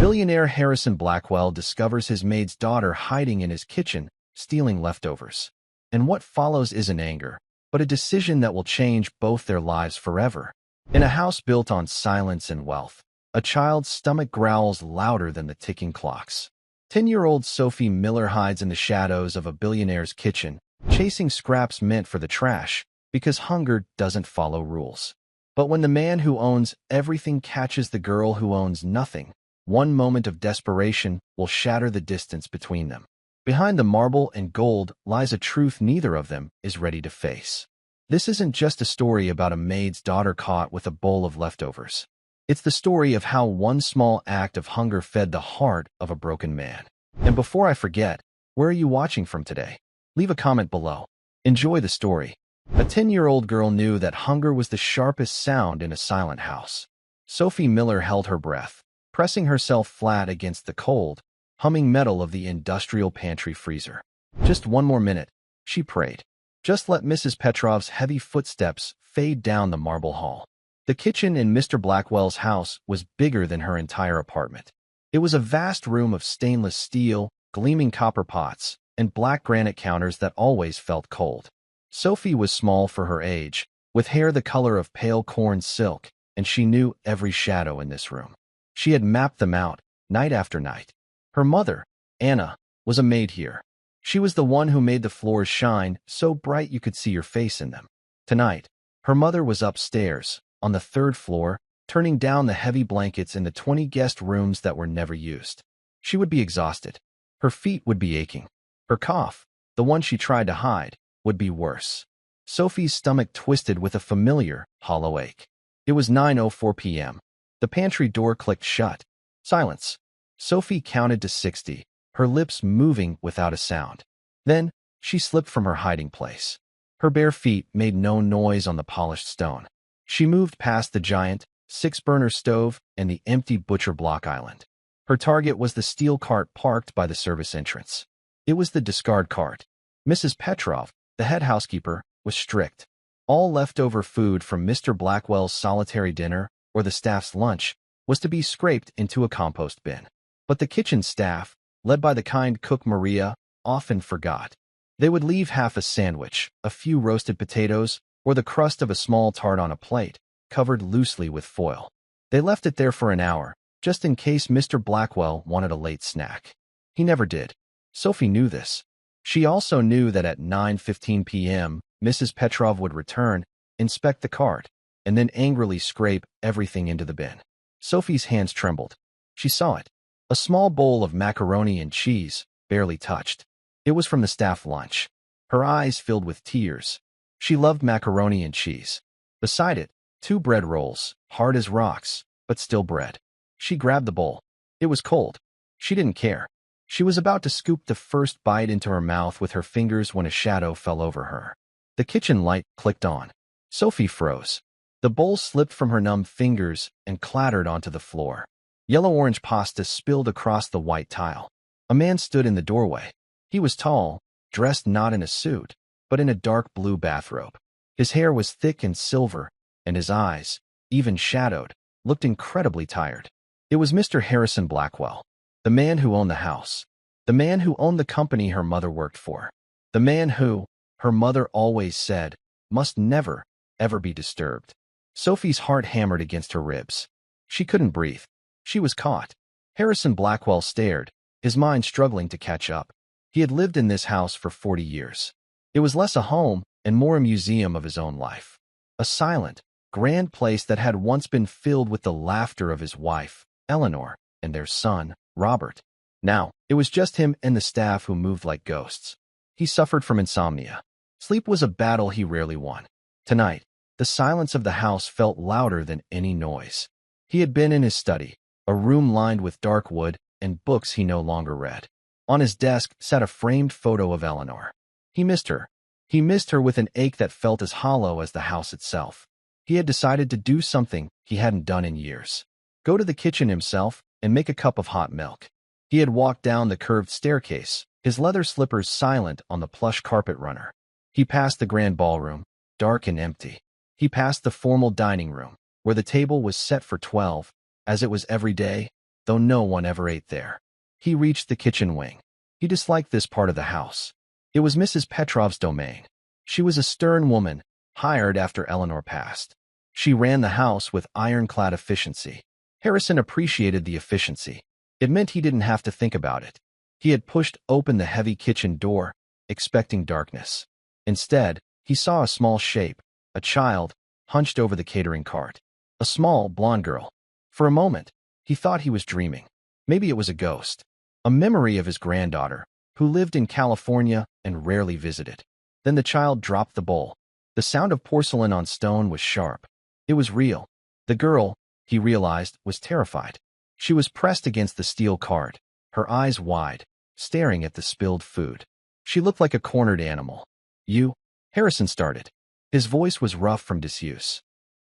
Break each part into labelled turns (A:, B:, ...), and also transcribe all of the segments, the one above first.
A: Billionaire Harrison Blackwell discovers his maid's daughter hiding in his kitchen, stealing leftovers. And what follows isn't anger, but a decision that will change both their lives forever. In a house built on silence and wealth, a child's stomach growls louder than the ticking clocks. 10-year-old Sophie Miller hides in the shadows of a billionaire's kitchen, chasing scraps meant for the trash, because hunger doesn't follow rules. But when the man who owns everything catches the girl who owns nothing, one moment of desperation will shatter the distance between them. Behind the marble and gold lies a truth neither of them is ready to face. This isn't just a story about a maid's daughter caught with a bowl of leftovers. It's the story of how one small act of hunger fed the heart of a broken man. And before I forget, where are you watching from today? Leave a comment below. Enjoy the story. A 10-year-old girl knew that hunger was the sharpest sound in a silent house. Sophie Miller held her breath, pressing herself flat against the cold, humming metal of the industrial pantry freezer. Just one more minute, she prayed. Just let Mrs. Petrov's heavy footsteps fade down the marble hall. The kitchen in Mr. Blackwell's house was bigger than her entire apartment. It was a vast room of stainless steel, gleaming copper pots, and black granite counters that always felt cold. Sophie was small for her age, with hair the color of pale corn silk, and she knew every shadow in this room. She had mapped them out, night after night. Her mother, Anna, was a maid here. She was the one who made the floors shine so bright you could see your face in them. Tonight, her mother was upstairs, on the 3rd floor, turning down the heavy blankets in the 20 guest rooms that were never used. She would be exhausted. Her feet would be aching. Her cough, the one she tried to hide, would be worse. Sophie's stomach twisted with a familiar, hollow ache. It was 9:04 p.m. The pantry door clicked shut. Silence. Sophie counted to 60, her lips moving without a sound. Then, she slipped from her hiding place. Her bare feet made no noise on the polished stone. She moved past the giant, 6-burner stove and the empty butcher block island. Her target was the steel cart parked by the service entrance. It was the discard cart. Mrs. Petrov, the head housekeeper, was strict. All leftover food from Mr. Blackwell's solitary dinner or the staff's lunch was to be scraped into a compost bin. But the kitchen staff, led by the kind cook Maria, often forgot. They would leave half a sandwich, a few roasted potatoes, or the crust of a small tart on a plate, covered loosely with foil. They left it there for an hour, just in case Mr. Blackwell wanted a late snack. He never did. Sophie knew this. She also knew that at 9:15 p.m., Mrs. Petrov would return, inspect the cart, and then angrily scrape everything into the bin. Sophie's hands trembled. She saw it. A small bowl of macaroni and cheese, barely touched. It was from the staff lunch. Her eyes filled with tears. She loved macaroni and cheese. Beside it, 2 bread rolls, hard as rocks, but still bread. She grabbed the bowl. It was cold. She didn't care. She was about to scoop the first bite into her mouth with her fingers when a shadow fell over her. The kitchen light clicked on. Sophie froze. The bowl slipped from her numb fingers and clattered onto the floor. Yellow-orange pasta spilled across the white tile. A man stood in the doorway. He was tall, dressed not in a suit, but in a dark blue bathrobe. His hair was thick and silver, and his eyes, even shadowed, looked incredibly tired. It was Mr. Harrison Blackwell, the man who owned the house, the man who owned the company her mother worked for, the man who, her mother always said, must never, ever be disturbed. Sophie's heart hammered against her ribs. She couldn't breathe. She was caught. Harrison Blackwell stared, his mind struggling to catch up. He had lived in this house for 40 years. It was less a home and more a museum of his own life. A silent, grand place that had once been filled with the laughter of his wife, Eleanor, and their son, Robert. Now, it was just him and the staff who moved like ghosts. He suffered from insomnia. Sleep was a battle he rarely won. Tonight, the silence of the house felt louder than any noise. He had been in his study, a room lined with dark wood and books he no longer read. On his desk sat a framed photo of Eleanor. He missed her. He missed her with an ache that felt as hollow as the house itself. He had decided to do something he hadn't done in years. Go to the kitchen himself and make a cup of hot milk. He had walked down the curved staircase, his leather slippers silent on the plush carpet runner. He passed the grand ballroom, dark and empty. He passed the formal dining room, where the table was set for 12, as it was every day, though no one ever ate there. He reached the kitchen wing. He disliked this part of the house. It was Mrs. Petrov's domain. She was a stern woman, hired after Eleanor passed. She ran the house with ironclad efficiency. Harrison appreciated the efficiency. It meant he didn't have to think about it. He had pushed open the heavy kitchen door, expecting darkness. Instead, he saw a small shape, a child, hunched over the catering cart. A small, blonde girl. For a moment, he thought he was dreaming. Maybe it was a ghost. A memory of his granddaughter, who lived in California and rarely visited. Then the child dropped the bowl. The sound of porcelain on stone was sharp. It was real. The girl, he realized, was terrified. She was pressed against the steel cart, her eyes wide, staring at the spilled food. She looked like a cornered animal. "You?" Harrison started. His voice was rough from disuse.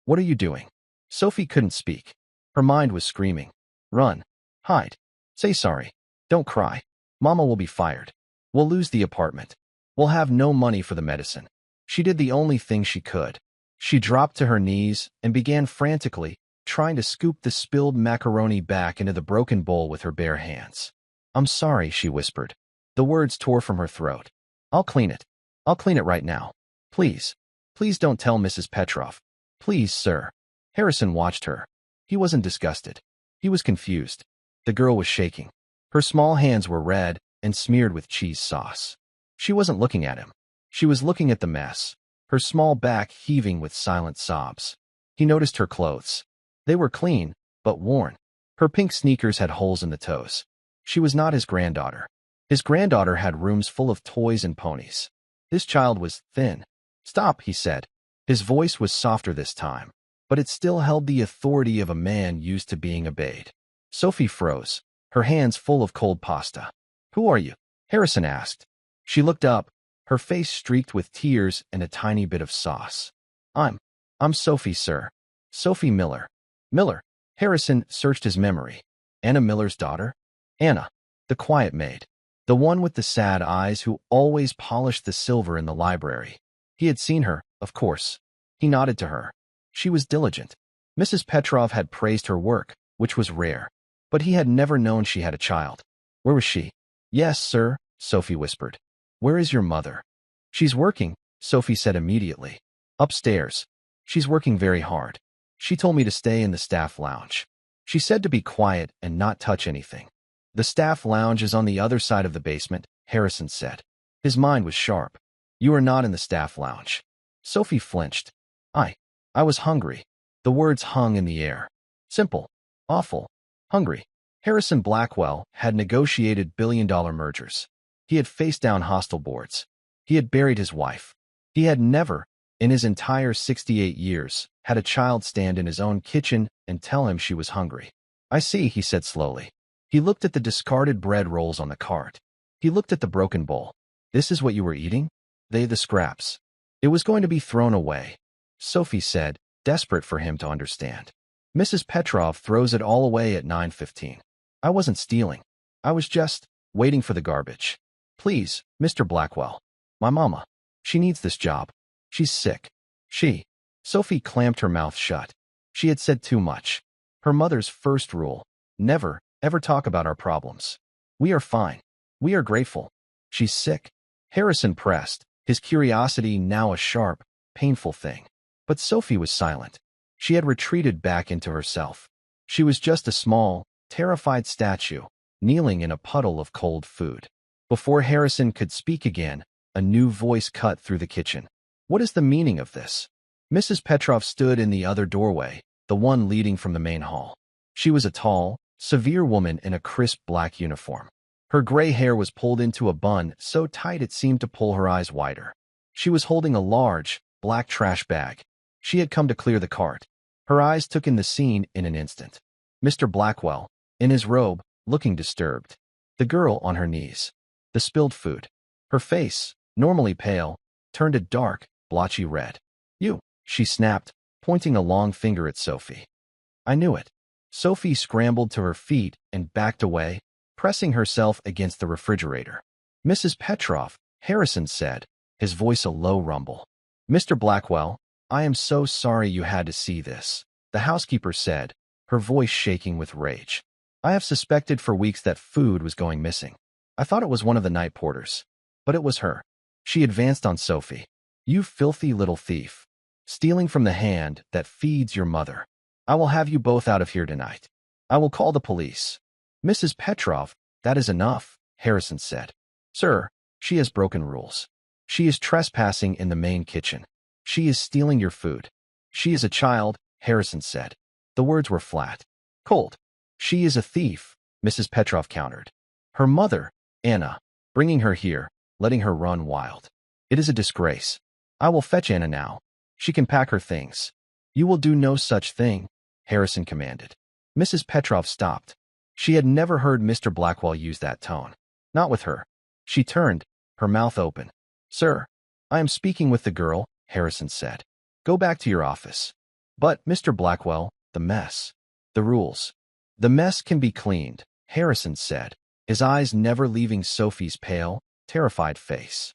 A: "What are you doing?" Sophie couldn't speak. Her mind was screaming. "Run. Hide. Say sorry. Don't cry. Mama will be fired. We'll lose the apartment. We'll have no money for the medicine." She did the only thing she could. She dropped to her knees and began frantically, trying to scoop the spilled macaroni back into the broken bowl with her bare hands. "I'm sorry," she whispered. The words tore from her throat. "I'll clean it. I'll clean it right now. Please. Please don't tell Mrs. Petrov. Please, sir." Harrison watched her. He wasn't disgusted. He was confused. The girl was shaking. Her small hands were red and smeared with cheese sauce. She wasn't looking at him. She was looking at the mess, her small back heaving with silent sobs. He noticed her clothes. They were clean, but worn. Her pink sneakers had holes in the toes. She was not his granddaughter. His granddaughter had rooms full of toys and ponies. This child was thin. "Stop," he said. His voice was softer this time, but it still held the authority of a man used to being obeyed. Sophie froze, her hands full of cold pasta. "Who are you?" Harrison asked. She looked up, her face streaked with tears and a tiny bit of sauce. I'm Sophie, sir. Sophie Miller." Miller. Harrison searched his memory. Anna Miller's daughter? Anna, the quiet maid. The one with the sad eyes who always polished the silver in the library. He had seen her, of course. He nodded to her. She was diligent. Mrs. Petrov had praised her work, which was rare. But he had never known she had a child. Where was she? "Yes, sir," Sophie whispered. "Where is your mother?" "She's working," Sophie said immediately. "Upstairs. She's working very hard. She told me to stay in the staff lounge. She said to be quiet and not touch anything." "The staff lounge is on the other side of the basement," Harrison said. His mind was sharp. "You are not in the staff lounge." Sophie flinched. I was hungry." The words hung in the air. Simple. Awful. Hungry. Harrison Blackwell had negotiated billion-dollar mergers. He had faced down hostile boards. He had buried his wife. He had never, in his entire 68 years, had a child stand in his own kitchen and tell him she was hungry. "I see," he said slowly. He looked at the discarded bread rolls on the cart. He looked at the broken bowl. "This is what you were eating?" The scraps. It was going to be thrown away," Sophie said, desperate for him to understand. "Mrs. Petrov throws it all away at 9:15. I wasn't stealing. I was just waiting for the garbage. Please, Mr. Blackwell. My mama. She needs this job. She's sick." Sophie clamped her mouth shut. She had said too much. Her mother's first rule: never, ever talk about our problems. "We are fine. We are grateful." "She's sick." Harrison pressed, his curiosity now a sharp, painful thing. But Sophie was silent. She had retreated back into herself. She was just a small, terrified statue, kneeling in a puddle of cold food. Before Harrison could speak again, a new voice cut through the kitchen. "What is the meaning of this?" Mrs. Petrov stood in the other doorway, the one leading from the main hall. She was a tall, severe woman in a crisp black uniform. Her gray hair was pulled into a bun so tight it seemed to pull her eyes wider. She was holding a large, black trash bag. She had come to clear the cart. Her eyes took in the scene in an instant. Mr. Blackwell, in his robe, looking disturbed. The girl on her knees. The spilled food. Her face, normally pale, turned a dark, blotchy red. "You," she snapped, pointing a long finger at Sophie. "I knew it." Sophie scrambled to her feet and backed away, pressing herself against the refrigerator. "Mrs. Petrov," Harrison said, his voice a low rumble. "Mr. Blackwell, I am so sorry you had to see this," the housekeeper said, her voice shaking with rage. I have suspected for weeks that food was going missing. I thought it was one of the night porters. But it was her. She advanced on Sophie. You filthy little thief. Stealing from the hand that feeds your mother. I will have you both out of here tonight. I will call the police. Mrs. Petrov, that is enough, Harrison said. Sir, she has broken rules. She is trespassing in the main kitchen. She is stealing your food. She is a child, Harrison said. The words were flat. Cold. She is a thief, Mrs. Petrov countered. Her mother, Anna, bringing her here, letting her run wild. It is a disgrace. I will fetch Anna now. She can pack her things. You will do no such thing, Harrison commanded. Mrs. Petrov stopped. She had never heard Mr. Blackwell use that tone. Not with her. She turned, her mouth open. Sir, I am speaking with the girl, Harrison said. Go back to your office. But, Mr. Blackwell, the mess. The rules. The mess can be cleaned, Harrison said, his eyes never leaving Sophie's pale, terrified face.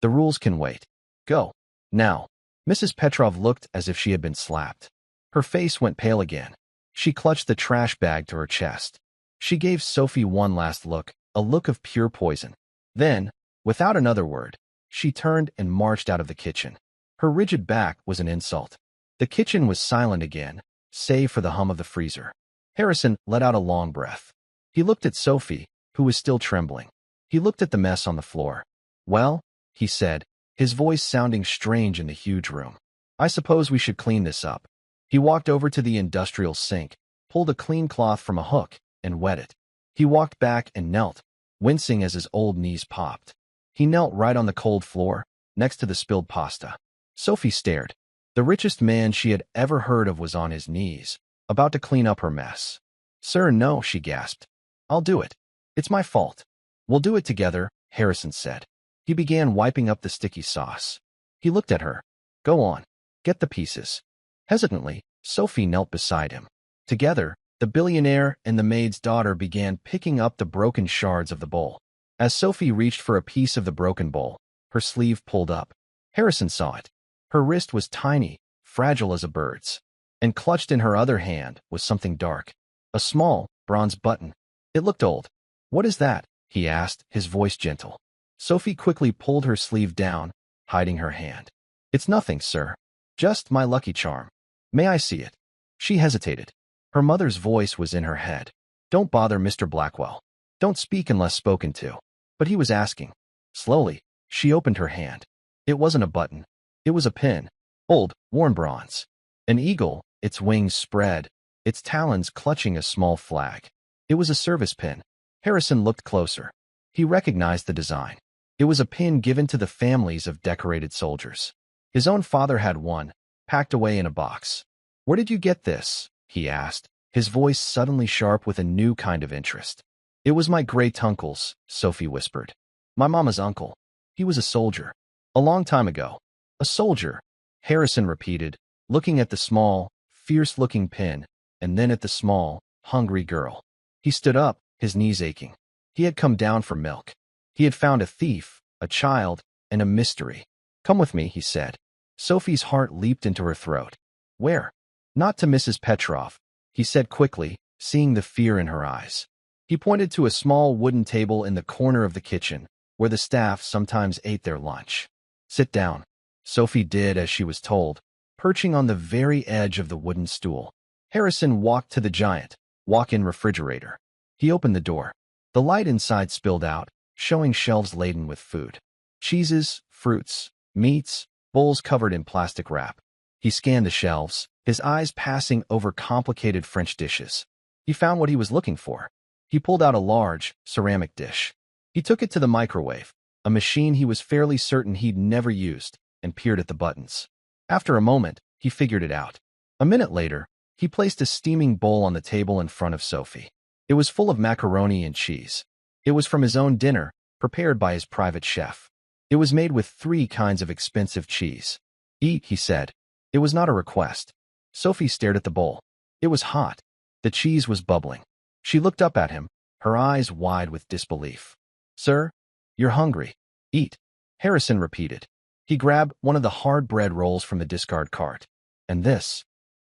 A: The rules can wait. Go. Now. Mrs. Petrov looked as if she had been slapped. Her face went pale again. She clutched the trash bag to her chest. She gave Sophie one last look, a look of pure poison. Then, without another word, she turned and marched out of the kitchen. Her rigid back was an insult. The kitchen was silent again, save for the hum of the freezer. Harrison let out a long breath. He looked at Sophie, who was still trembling. He looked at the mess on the floor. Well, he said, his voice sounding strange in the huge room. I suppose we should clean this up. He walked over to the industrial sink, pulled a clean cloth from a hook, and wet it. He walked back and knelt, wincing as his old knees popped. He knelt right on the cold floor, next to the spilled pasta. Sophie stared. The richest man she had ever heard of was on his knees, about to clean up her mess. Sir, no, she gasped. I'll do it. It's my fault. We'll do it together, Harrison said. He began wiping up the sticky sauce. He looked at her. Go on. Get the pieces. Hesitantly, Sophie knelt beside him. Together, the billionaire and the maid's daughter began picking up the broken shards of the bowl. As Sophie reached for a piece of the broken bowl, her sleeve pulled up. Harrison saw it. Her wrist was tiny, fragile as a bird's, and clutched in her other hand was something dark. A small, bronze button. It looked old. What is that? He asked, his voice gentle. Sophie quickly pulled her sleeve down, hiding her hand. It's nothing, sir. Just my lucky charm. May I see it? She hesitated. Her mother's voice was in her head. Don't bother Mr. Blackwell. Don't speak unless spoken to. But he was asking. Slowly, she opened her hand. It wasn't a button. It was a pin. Old, worn bronze. An eagle, its wings spread, its talons clutching a small flag. It was a service pin. Harrison looked closer. He recognized the design. It was a pin given to the families of decorated soldiers. His own father had one, packed away in a box. Where did you get this? He asked, his voice suddenly sharp with a new kind of interest. It was my great-uncle's, Sophie whispered. My mama's uncle. He was a soldier. A long time ago. A soldier, Harrison repeated, looking at the small, fierce-looking pin, and then at the small, hungry girl. He stood up, his knees aching. He had come down for milk. He had found a thief, a child, and a mystery. Come with me, he said. Sophie's heart leaped into her throat. Where? Not to Mrs. Petrov, he said quickly, seeing the fear in her eyes. He pointed to a small wooden table in the corner of the kitchen, where the staff sometimes ate their lunch. Sit down. Sophie did as she was told, perching on the very edge of the wooden stool. Harrison walked to the giant, walk-in refrigerator. He opened the door. The light inside spilled out, showing shelves laden with food. Cheeses, fruits, meats, bowls covered in plastic wrap. He scanned the shelves, his eyes passing over complicated French dishes. He found what he was looking for. He pulled out a large, ceramic dish. He took it to the microwave, a machine he was fairly certain he'd never used, and peered at the buttons. After a moment, he figured it out. A minute later, he placed a steaming bowl on the table in front of Sophie. It was full of macaroni and cheese. It was from his own dinner, prepared by his private chef. It was made with 3 kinds of expensive cheese. Eat, he said. It was not a request. Sophie stared at the bowl. It was hot. The cheese was bubbling. She looked up at him, her eyes wide with disbelief. Sir, you're hungry. Eat. Harrison repeated. He grabbed one of the hard bread rolls from the discard cart. And this.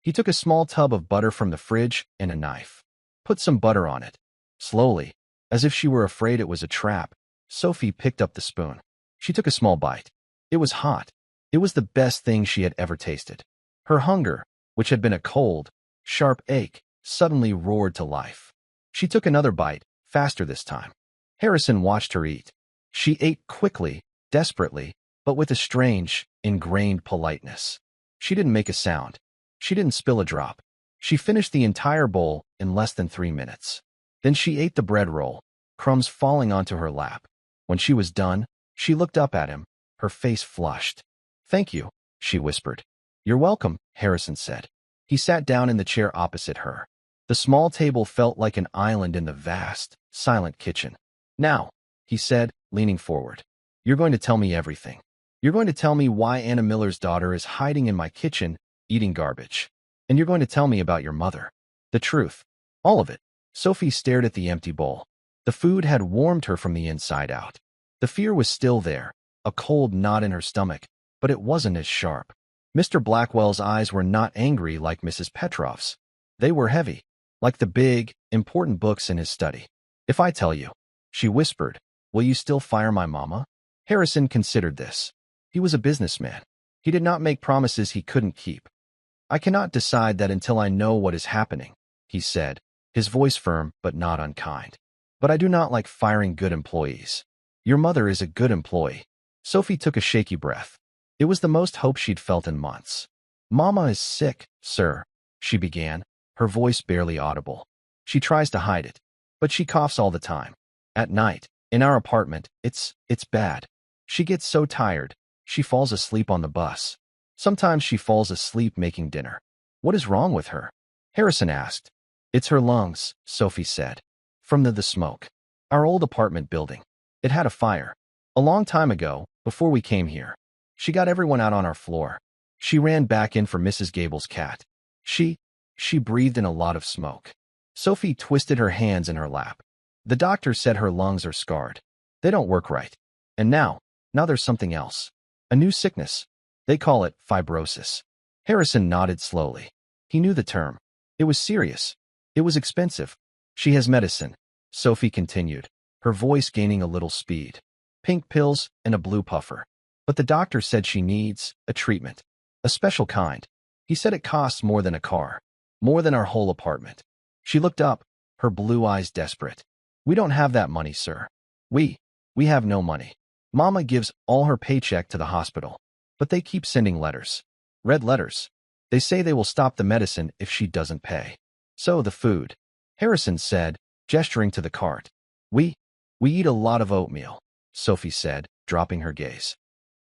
A: He took a small tub of butter from the fridge and a knife. Put some butter on it. Slowly, as if she were afraid it was a trap, Sophie picked up the spoon. She took a small bite. It was hot. It was the best thing she had ever tasted. Her hunger, which had been a cold, sharp ache, suddenly roared to life. She took another bite, faster this time. Harrison watched her eat. She ate quickly, desperately, but with a strange, ingrained politeness. She didn't make a sound. She didn't spill a drop. She finished the entire bowl in less than 3 minutes. Then she ate the bread roll, crumbs falling onto her lap. When she was done, she looked up at him, her face flushed. "Thank you," she whispered. "You're welcome," Harrison said. He sat down in the chair opposite her. The small table felt like an island in the vast, silent kitchen. "Now," he said, leaning forward, "you're going to tell me everything. You're going to tell me why Anna Miller's daughter is hiding in my kitchen, eating garbage. And you're going to tell me about your mother. The truth. All of it." Sophie stared at the empty bowl. The food had warmed her from the inside out. The fear was still there, a cold knot in her stomach, but it wasn't as sharp. Mr. Blackwell's eyes were not angry like Mrs. Petrov's. They were heavy, like the big, important books in his study. "If I tell you," she whispered, "will you still fire my mama?" Harrison considered this. He was a businessman. He did not make promises he couldn't keep. "I cannot decide that until I know what is happening," he said, his voice firm but not unkind. "But I do not like firing good employees. Your mother is a good employee." Sophie took a shaky breath. It was the most hope she'd felt in months. "Mama is sick, sir," she began, her voice barely audible. "She tries to hide it, but she coughs all the time. At night, in our apartment, it's bad. She gets so tired, she falls asleep on the bus. Sometimes she falls asleep making dinner." "What is wrong with her?" Harrison asked. "It's her lungs," Sophie said. "From the smoke. Our old apartment building. It had a fire. A long time ago, before we came here. She got everyone out on our floor. She ran back in for Mrs. Gable's cat. She breathed in a lot of smoke." Sophie twisted her hands in her lap. "The doctor said her lungs are scarred. They don't work right. And now there's something else. A new sickness. They call it fibrosis." Harrison nodded slowly. He knew the term. It was serious. It was expensive. "She has medicine," Sophie continued, her voice gaining a little speed. "Pink pills and a blue puffer. But the doctor said she needs a treatment. A special kind. He said it costs more than a car. More than our whole apartment." She looked up, her blue eyes desperate. "We don't have that money, sir. We have no money. Mama gives all her paycheck to the hospital. But they keep sending letters. Red letters. They say they will stop the medicine if she doesn't pay. So the food," Harrison said, gesturing to the cart. We eat a lot of oatmeal," Sophie said, dropping her gaze.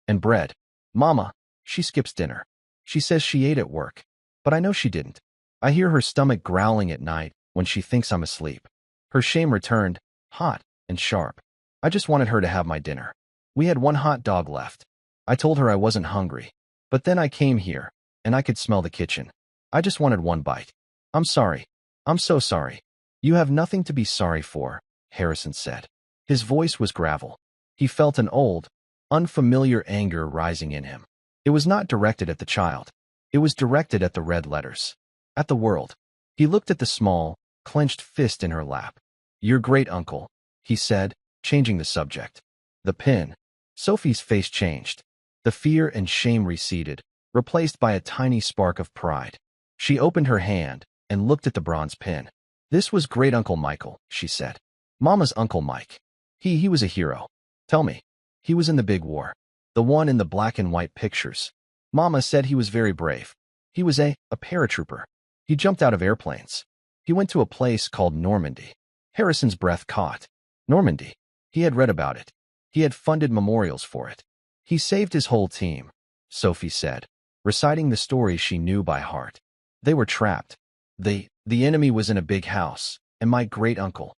A: "And bread. Mama, she skips dinner. She says she ate at work. But I know she didn't. I hear her stomach growling at night when she thinks I'm asleep." Her shame returned, hot and sharp. "I just wanted her to have my dinner. We had one hot dog left. I told her I wasn't hungry. But then I came here, and I could smell the kitchen. I just wanted one bite. I'm sorry. I'm so sorry." "You have nothing to be sorry for," Harrison said. His voice was gravel. He felt an old, unfamiliar anger rising in him. It was not directed at the child. It was directed at the red letters. At the world. He looked at the small, clenched fist in her lap. "Your great-uncle," he said, changing the subject. "The pin." Sophie's face changed. The fear and shame receded, replaced by a tiny spark of pride. She opened her hand and looked at the bronze pin. "This was Great-Uncle Michael," she said. "Mama's Uncle Mike. He was a hero. Tell me. He was in the big war. The one in the black and white pictures. Mama said he was very brave. He was a paratrooper. He jumped out of airplanes. He went to a place called Normandy." Harrison's breath caught. Normandy. He had read about it. He had funded memorials for it. "He saved his whole team," Sophie said, reciting the story she knew by heart. "They were trapped. The enemy was in a big house, and my great-uncle,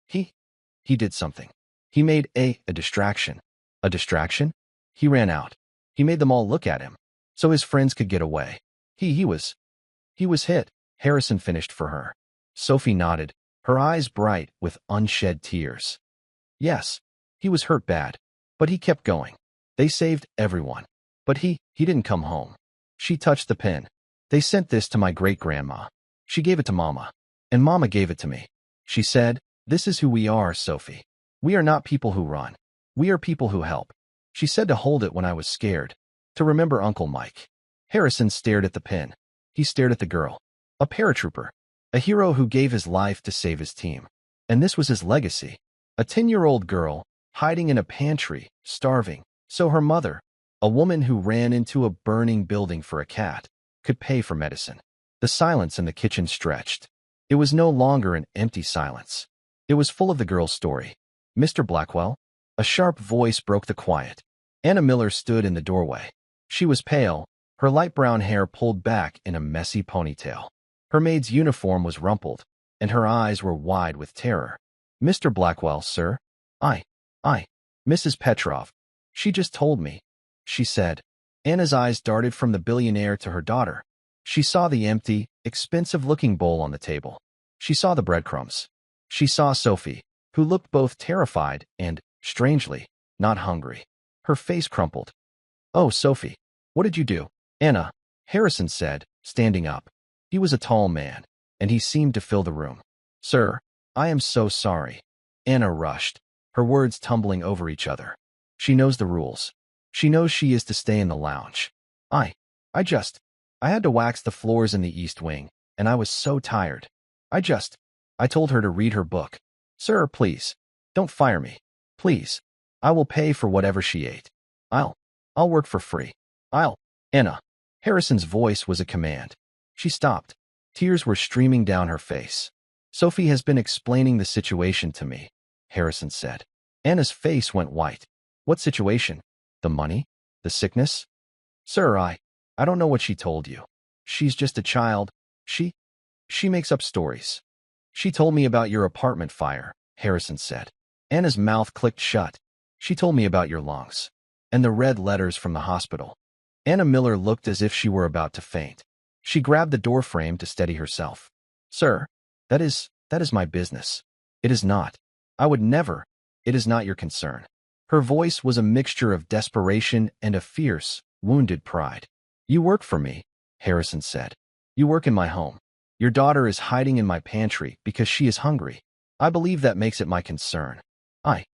A: he did something. He made a distraction." "A distraction?" "He ran out. He made them all look at him, so his friends could get away. He was hit," Harrison finished for her. Sophie nodded, her eyes bright with unshed tears. "Yes, he was hurt bad, but he kept going. They saved everyone. But he didn't come home." She touched the pin. "They sent this to my great-grandma. She gave it to Mama. And Mama gave it to me. She said, "This is who we are, Sophie. We are not people who run. We are people who help." She said to hold it when I was scared, to remember Uncle Mike. Harrison stared at the pin. He stared at the girl. A paratrooper. A hero who gave his life to save his team. And this was his legacy. A 10-year-old girl, hiding in a pantry, starving. So her mother, a woman who ran into a burning building for a cat, could pay for medicine. The silence in the kitchen stretched. It was no longer an empty silence. It was full of the girl's story. "Mr. Blackwell?" A sharp voice broke the quiet. Anna Miller stood in the doorway. She was pale, her light brown hair pulled back in a messy ponytail. Her maid's uniform was rumpled, and her eyes were wide with terror. "Mr. Blackwell, sir? I, Mrs. Petrov. She just told me," she said. Anna's eyes darted from the billionaire to her daughter. She saw the empty, expensive-looking bowl on the table. She saw the breadcrumbs. She saw Sophie, who looked both terrified and, strangely, not hungry. Her face crumpled. "Oh, Sophie, what did you do?" "Anna," Harrison said, standing up. He was a tall man, and he seemed to fill the room. "Sir, I am so sorry." Anna rushed, her words tumbling over each other. "She knows the rules. She knows she is to stay in the lounge. I had to wax the floors in the East Wing, and I was so tired. I told her to read her book. Sir, please, don't fire me. Please. I will pay for whatever she ate. I'll work for free. Anna." Harrison's voice was a command. She stopped. Tears were streaming down her face. "Sophie has been explaining the situation to me," Harrison said. Anna's face went white. "What situation? The money? The sickness?" "Sir, I don't know what she told you. She's just a child. She makes up stories." "She told me about your apartment fire," Harrison said. Anna's mouth clicked shut. "She told me about your lungs. And the red letters from the hospital." Anna Miller looked as if she were about to faint. She grabbed the doorframe to steady herself. "Sir, that is my business. It is not. I would never. It is not your concern." Her voice was a mixture of desperation and a fierce, wounded pride. "You work for me," Harrison said. "You work in my home. Your daughter is hiding in my pantry because she is hungry. I believe that makes it my concern." I.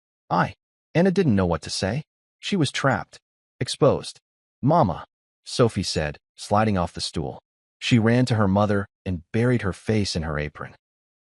A: Anna didn't know what to say. She was trapped. Exposed. "Mama," Sophie said, sliding off the stool. She ran to her mother and buried her face in her apron.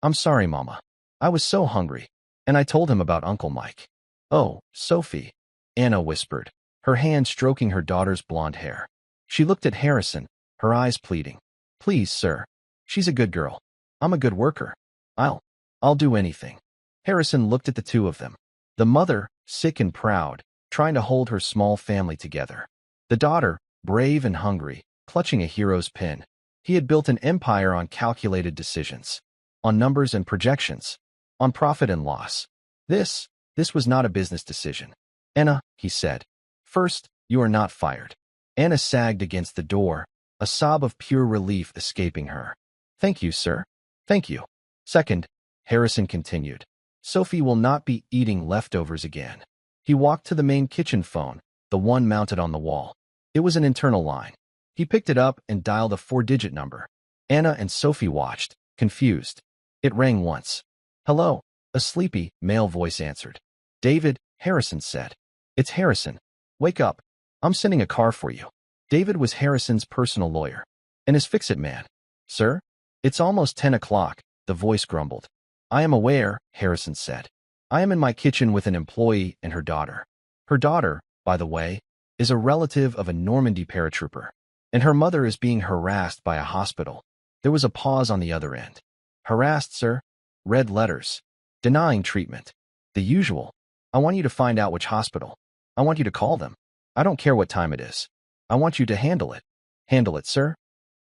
A: "I'm sorry, Mama. I was so hungry. And I told him about Uncle Mike." "Oh, Sophie," Anna whispered, her hand stroking her daughter's blonde hair. She looked at Harrison, her eyes pleading. "Please, sir. She's a good girl. I'm a good worker. I'll do anything." Harrison looked at the two of them. The mother, sick and proud, trying to hold her small family together. The daughter, brave and hungry, clutching a hero's pin. He had built an empire on calculated decisions, on numbers and projections, on profit and loss. This was not a business decision. "Anna," he said, "first, you are not fired." Anna sagged against the door, a sob of pure relief escaping her. "Thank you, sir. Thank you." "Second," Harrison continued, "Sophie will not be eating leftovers again." He walked to the main kitchen phone, the one mounted on the wall. It was an internal line. He picked it up and dialed a 4-digit number. Anna and Sophie watched, confused. It rang once. "Hello," a sleepy, male voice answered. "David," Harrison said. "It's Harrison. Wake up. I'm sending a car for you." David was Harrison's personal lawyer and his fix-it man. "Sir? It's almost 10 o'clock, the voice grumbled. "I am aware," Harrison said. "I am in my kitchen with an employee and her daughter. Her daughter, by the way, is a relative of a Normandy paratrooper, and her mother is being harassed by a hospital." There was a pause on the other end. "Harassed, sir?" Red letters. "Denying treatment." "The usual. I want you to find out which hospital. I want you to call them. I don't care what time it is. I want you to handle it." "Handle it, sir?"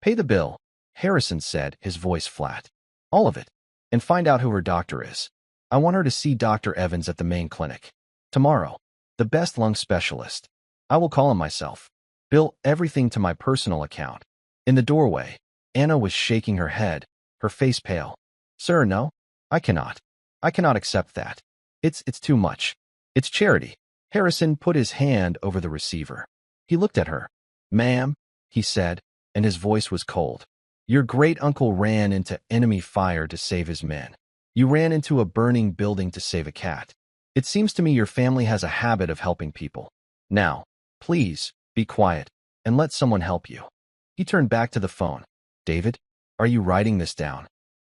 A: "Pay the bill," Harrison said, his voice flat. "All of it. And find out who her doctor is. I want her to see Dr. Evans at the main clinic. Tomorrow. The best lung specialist. I will call him myself. Bill everything to my personal account." In the doorway, Anna was shaking her head, her face pale. "Sir, no. I cannot. I cannot accept that. It's too much. It's charity." Harrison put his hand over the receiver. He looked at her. "Ma'am," he said, and his voice was cold. Your great-uncle ran into enemy fire to save his men. You ran into a burning building to save a cat. It seems to me your family has a habit of helping people. Now, please, be quiet, and let someone help you." He turned back to the phone. "David, are you writing this down?"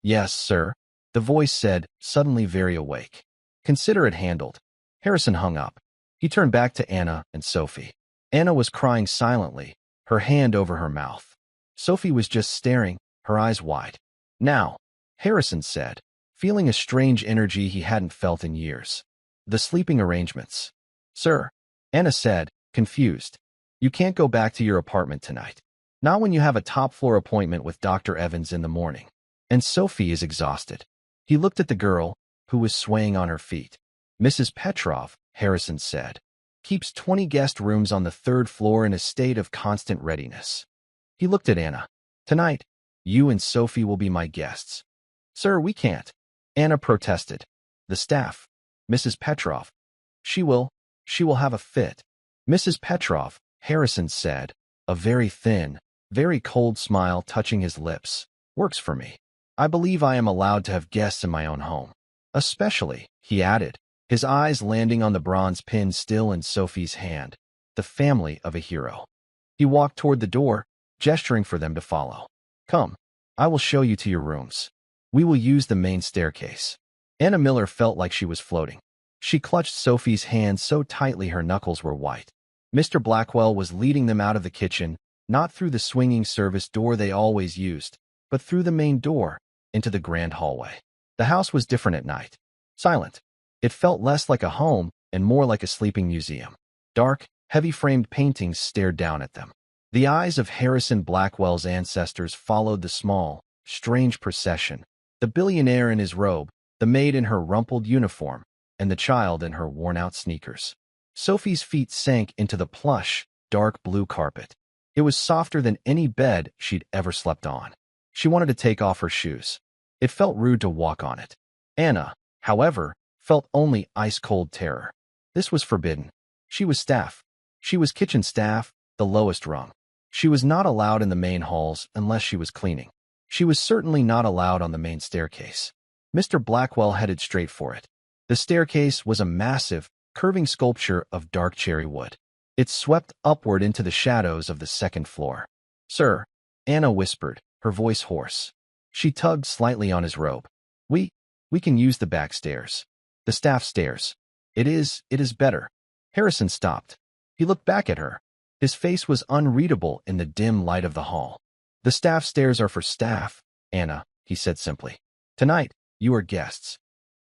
A: "Yes, sir," the voice said, suddenly very awake. "Consider it handled." Harrison hung up. He turned back to Anna and Sophie. Anna was crying silently, her hand over her mouth. Sophie was just staring, her eyes wide. "Now," Harrison said, feeling a strange energy he hadn't felt in years. "The sleeping arrangements." "Sir," Anna said, confused. "You can't go back to your apartment tonight. Not when you have a top-floor appointment with Dr. Evans in the morning. And Sophie is exhausted." He looked at the girl, who was swaying on her feet. "Mrs. Petrov," Harrison said, "keeps 20 guest rooms on the 3rd floor in a state of constant readiness." He looked at Anna. "Tonight, you and Sophie will be my guests." "Sir, we can't," Anna protested. "The staff, Mrs. Petrov, she will have a fit." "Mrs. Petrov," Harrison said, a very thin, very cold smile touching his lips, "works for me. I believe I am allowed to have guests in my own home. Especially," he added, his eyes landing on the bronze pin still in Sophie's hand, "the family of a hero." He walked toward the door, gesturing for them to follow. "Come, I will show you to your rooms. We will use the main staircase." Anna Miller felt like she was floating. She clutched Sophie's hand so tightly her knuckles were white. Mr. Blackwell was leading them out of the kitchen, not through the swinging service door they always used, but through the main door, into the grand hallway. The house was different at night. Silent. It felt less like a home and more like a sleeping museum. Dark, heavy-framed paintings stared down at them. The eyes of Harrison Blackwell's ancestors followed the small, strange procession, the billionaire in his robe, the maid in her rumpled uniform, and the child in her worn-out sneakers. Sophie's feet sank into the plush, dark blue carpet. It was softer than any bed she'd ever slept on. She wanted to take off her shoes. It felt rude to walk on it. Anna, however, felt only ice-cold terror. This was forbidden. She was staff. She was kitchen staff, the lowest rung. She was not allowed in the main halls unless she was cleaning. She was certainly not allowed on the main staircase. Mr. Blackwell headed straight for it. The staircase was a massive, curving sculpture of dark cherry wood. It swept upward into the shadows of the 2nd floor. "Sir," Anna whispered, her voice hoarse. She tugged slightly on his robe. We can use the back stairs. The staff stairs. It is better." Harrison stopped. He looked back at her. His face was unreadable in the dim light of the hall. "The staff stairs are for staff, Anna," he said simply. "Tonight, you are guests."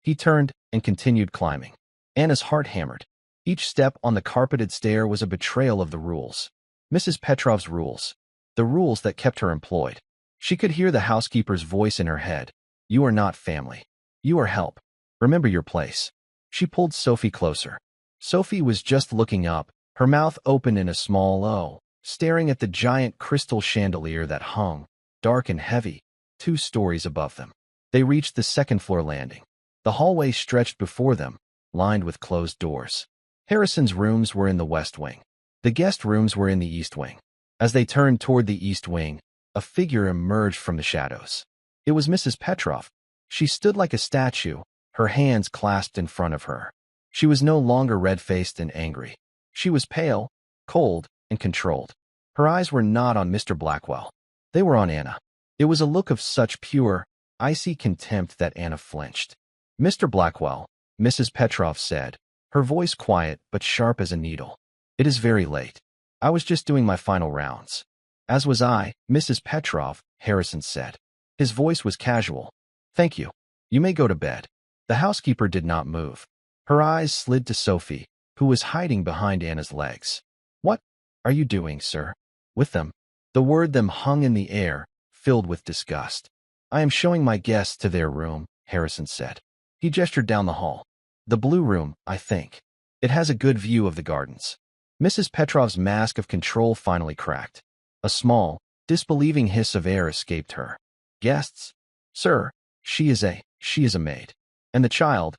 A: He turned and continued climbing. Anna's heart hammered. Each step on the carpeted stair was a betrayal of the rules. Mrs. Petrov's rules. The rules that kept her employed. She could hear the housekeeper's voice in her head. "You are not family. You are help. Remember your place." She pulled Sophie closer. Sophie was just looking up, her mouth open in a small O, staring at the giant crystal chandelier that hung, dark and heavy, 2 stories above them. They reached the 2nd-floor landing. The hallway stretched before them, lined with closed doors. Harrison's rooms were in the west wing. The guest rooms were in the east wing. As they turned toward the east wing, a figure emerged from the shadows. It was Mrs. Petrov. She stood like a statue, her hands clasped in front of her. She was no longer red-faced and angry. She was pale, cold, and controlled. Her eyes were not on Mr. Blackwell. They were on Anna. It was a look of such pure, icy contempt that Anna flinched. "Mr. Blackwell," Mrs. Petrov said, her voice quiet but sharp as a needle. "It is very late. I was just doing my final rounds." "As was I, Mrs. Petrov," Harrison said. His voice was casual. "Thank you. You may go to bed." The housekeeper did not move. Her eyes slid to Sophie, who was hiding behind Anna's legs. "What are you doing, sir? With them?" The word "them" hung in the air, filled with disgust. "I am showing my guests to their room," Harrison said. He gestured down the hall. "The blue room, I think. It has a good view of the gardens." Mrs. Petrov's mask of control finally cracked. A small, disbelieving hiss of air escaped her. "Guests? Sir, she is a maid. And the child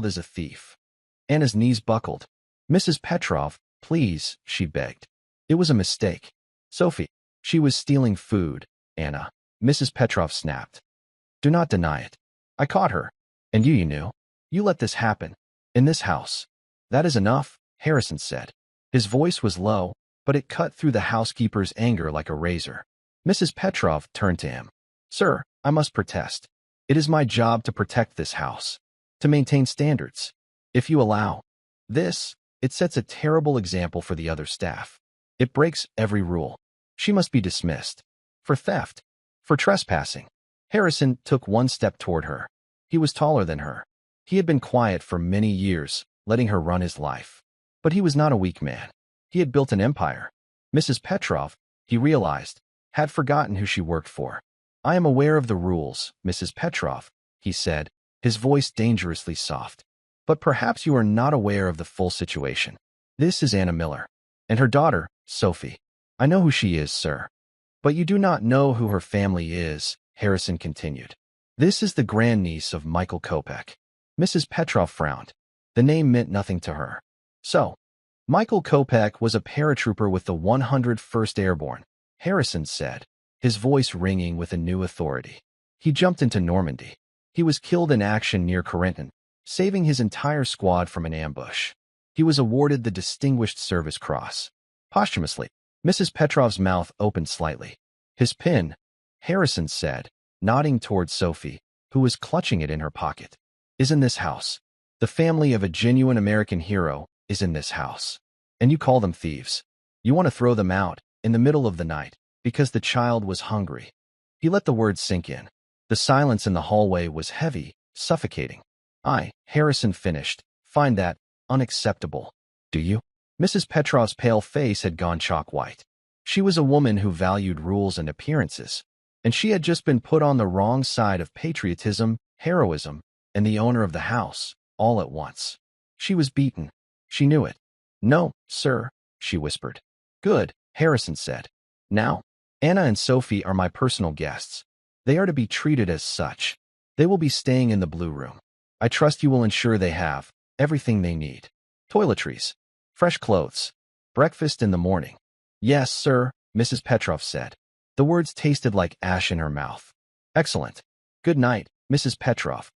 A: is a thief." Anna's knees buckled. "Mrs. Petrov, please," she begged. "It was a mistake. Sophie, she was stealing food, Anna." Mrs. Petrov snapped. Do not deny it. I caught her. And you knew. You let this happen. In this house. That is enough, Harrison said. His voice was low, but it cut through the housekeeper's anger like a razor. Mrs. Petrov turned to him. Sir, I must protest. It is my job to protect this house. To maintain standards. If you allow this, it sets a terrible example for the other staff. It breaks every rule. She must be dismissed. For theft. For trespassing. Harrison took one step toward her. He was taller than her. He had been quiet for many years, letting her run his life. But he was not a weak man. He had built an empire. Mrs. Petrov, he realized, had forgotten who she worked for. I am aware of the rules, Mrs. Petrov, he said, his voice dangerously soft. But perhaps you are not aware of the full situation. This is Anna Miller. And her daughter, Sophie. I know who she is, sir. But you do not know who her family is, Harrison continued. This is the grandniece of Michael Kopech. Mrs. Petrov frowned. The name meant nothing to her. So, Michael Kopech was a paratrooper with the 101st Airborne, Harrison said, his voice ringing with a new authority. He jumped into Normandy. He was killed in action near Corentin, saving his entire squad from an ambush. He was awarded the Distinguished Service Cross. Posthumously, Mrs. Petrov's mouth opened slightly. His pin, Harrison said, nodding toward Sophie, who was clutching it in her pocket, is in this house. The family of a genuine American hero is in this house. And you call them thieves. You want to throw them out, in the middle of the night, because the child was hungry. He let the words sink in. The silence in the hallway was heavy, suffocating. Harrison finished, find that unacceptable. Do you? Mrs. Petrov's pale face had gone chalk white. She was a woman who valued rules and appearances, and she had just been put on the wrong side of patriotism, heroism, and the owner of the house, all at once. She was beaten. She knew it. No, sir, she whispered. Good, Harrison said. Now, Anna and Sophie are my personal guests. They are to be treated as such. They will be staying in the blue room. I trust you will ensure they have everything they need. Toiletries, fresh clothes, breakfast in the morning. Yes, sir, Mrs. Petrov said. The words tasted like ash in her mouth. Excellent. Good night, Mrs. Petrov.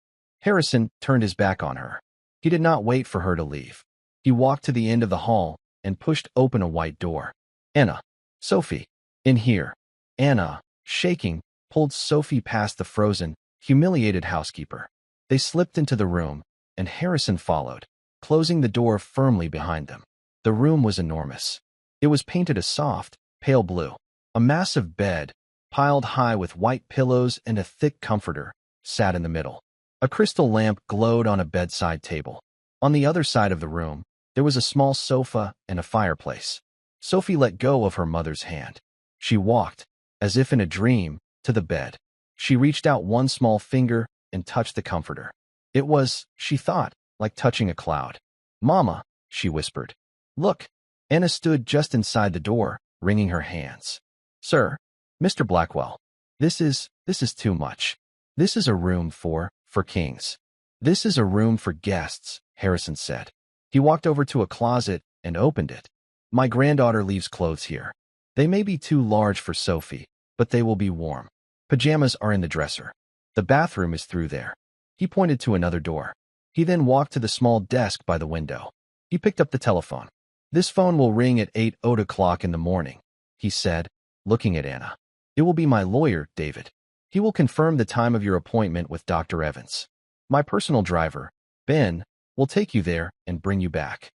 A: Harrison turned his back on her. He did not wait for her to leave. He walked to the end of the hall and pushed open a white door. Anna. Sophie. In here. Anna, shaking, pulled Sophie past the frozen, humiliated housekeeper. They slipped into the room, and Harrison followed, closing the door firmly behind them. The room was enormous. It was painted a soft, pale blue. A massive bed, piled high with white pillows and a thick comforter, sat in the middle. A crystal lamp glowed on a bedside table. On the other side of the room, there was a small sofa and a fireplace. Sophie let go of her mother's hand. She walked, as if in a dream, to the bed. She reached out one small finger and touched the comforter. It was, she thought, like touching a cloud. Mama, she whispered. Look. Anna stood just inside the door, wringing her hands. Sir, Mr. Blackwell, this is too much. This is a room for kings. This is a room for guests, Harrison said. He walked over to a closet and opened it. My granddaughter leaves clothes here. They may be too large for Sophie, but they will be warm. Pajamas are in the dresser. The bathroom is through there. He pointed to another door. He then walked to the small desk by the window. He picked up the telephone. This phone will ring at 8:00 in the morning, he said, looking at Anna. It will be my lawyer, David. He will confirm the time of your appointment with Dr. Evans. My personal driver, Ben, will take you there and bring you back.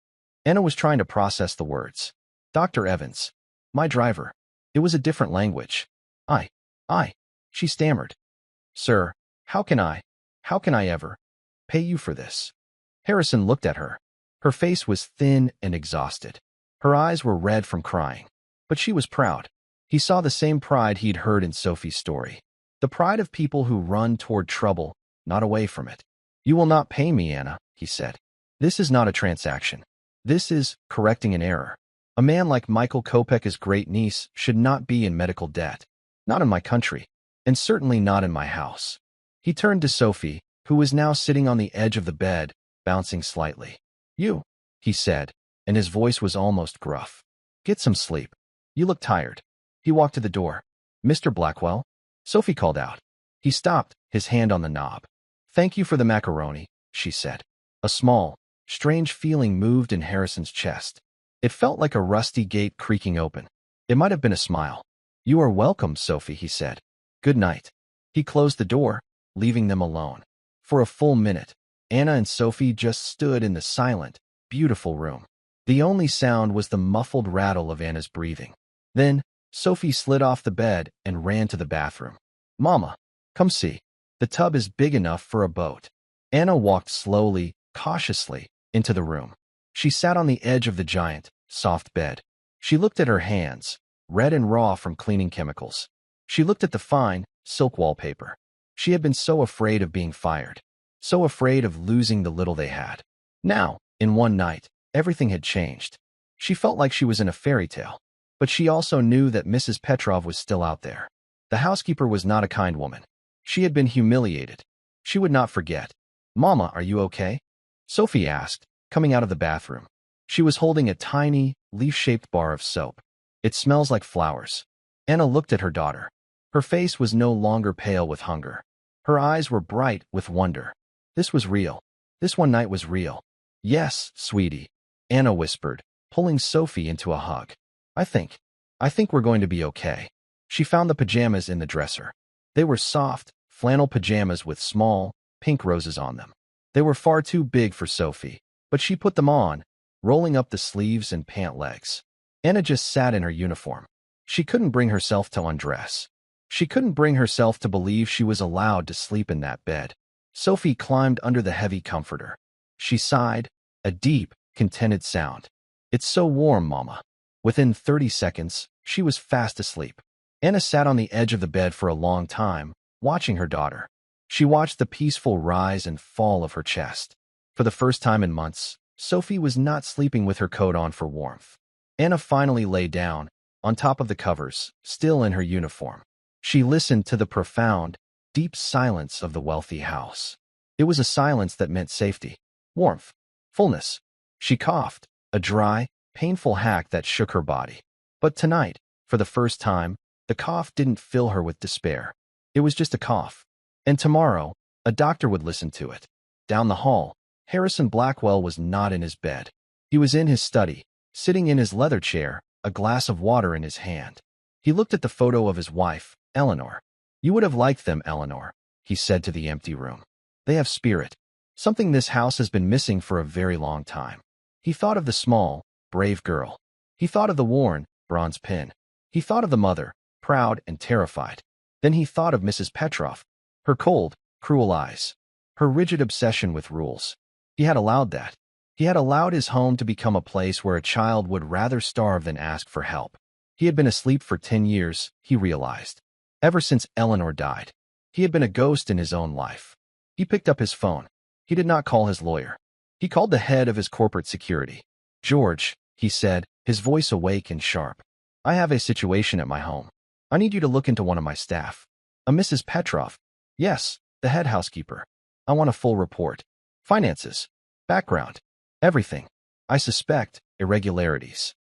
A: Anna was trying to process the words. Dr. Evans. My driver. It was a different language. She stammered. Sir, how can I ever pay you for this? Harrison looked at her. Her face was thin and exhausted. Her eyes were red from crying. But she was proud. He saw the same pride he'd heard in Sophie's story. The pride of people who run toward trouble, not away from it. You will not pay me, Anna, he said. This is not a transaction. This is correcting an error. A man like Michael Kopech's great niece should not be in medical debt. Not in my country. And certainly not in my house. He turned to Sophie, who was now sitting on the edge of the bed, bouncing slightly. You, he said, and his voice was almost gruff. Get some sleep. You look tired. He walked to the door. Mr. Blackwell? Sophie called out. He stopped, his hand on the knob. Thank you for the macaroni, she said. A small, strange feeling moved in Harrison's chest. It felt like a rusty gate creaking open. It might have been a smile. You are welcome, Sophie, he said. Good night. He closed the door, leaving them alone. For a full minute, Anna and Sophie just stood in the silent, beautiful room. The only sound was the muffled rattle of Anna's breathing. Then, Sophie slid off the bed and ran to the bathroom. Mama, come see. The tub is big enough for a boat. Anna walked slowly, cautiously, into the room. She sat on the edge of the giant, soft bed. She looked at her hands, red and raw from cleaning chemicals. She looked at the fine, silk wallpaper. She had been so afraid of being fired, so afraid of losing the little they had. Now, in one night, everything had changed. She felt like she was in a fairy tale. But she also knew that Mrs. Petrov was still out there. The housekeeper was not a kind woman. She had been humiliated. She would not forget. Mama, are you okay? Sophie asked, coming out of the bathroom. She was holding a tiny, leaf-shaped bar of soap. It smells like flowers. Anna looked at her daughter. Her face was no longer pale with hunger. Her eyes were bright with wonder. This was real. This one night was real. Yes, sweetie, Anna whispered, pulling Sophie into a hug. I think we're going to be okay. She found the pajamas in the dresser. They were soft, flannel pajamas with small, pink roses on them. They were far too big for Sophie, but she put them on, rolling up the sleeves and pant legs. Anna just sat in her uniform. She couldn't bring herself to undress. She couldn't bring herself to believe she was allowed to sleep in that bed. Sophie climbed under the heavy comforter. She sighed, a deep, contented sound. It's so warm, Mama. Within 30 seconds, she was fast asleep. Anna sat on the edge of the bed for a long time, watching her daughter. She watched the peaceful rise and fall of her chest. For the first time in months, Sophie was not sleeping with her coat on for warmth. Anna finally lay down, on top of the covers, still in her uniform. She listened to the profound, deep silence of the wealthy house. It was a silence that meant safety, warmth, fullness. She coughed, a dry, painful hack that shook her body. But tonight, for the first time, the cough didn't fill her with despair. It was just a cough. And tomorrow, a doctor would listen to it. Down the hall, Harrison Blackwell was not in his bed. He was in his study, sitting in his leather chair, a glass of water in his hand. He looked at the photo of his wife, Eleanor. You would have liked them, Eleanor, he said to the empty room. They have spirit. Something this house has been missing for a very long time. He thought of the small, brave girl. He thought of the worn, bronze pin. He thought of the mother, proud and terrified. Then he thought of Mrs. Petrov, her cold, cruel eyes, her rigid obsession with rules. He had allowed that. He had allowed his home to become a place where a child would rather starve than ask for help. He had been asleep for 10 years, he realized. Ever since Eleanor died, he had been a ghost in his own life. He picked up his phone. He did not call his lawyer. He called the head of his corporate security. George, he said, his voice awake and sharp. I have a situation at my home. I need you to look into one of my staff. A Mrs. Petrov. Yes, the head housekeeper. I want a full report. Finances. Background. Everything. I suspect irregularities.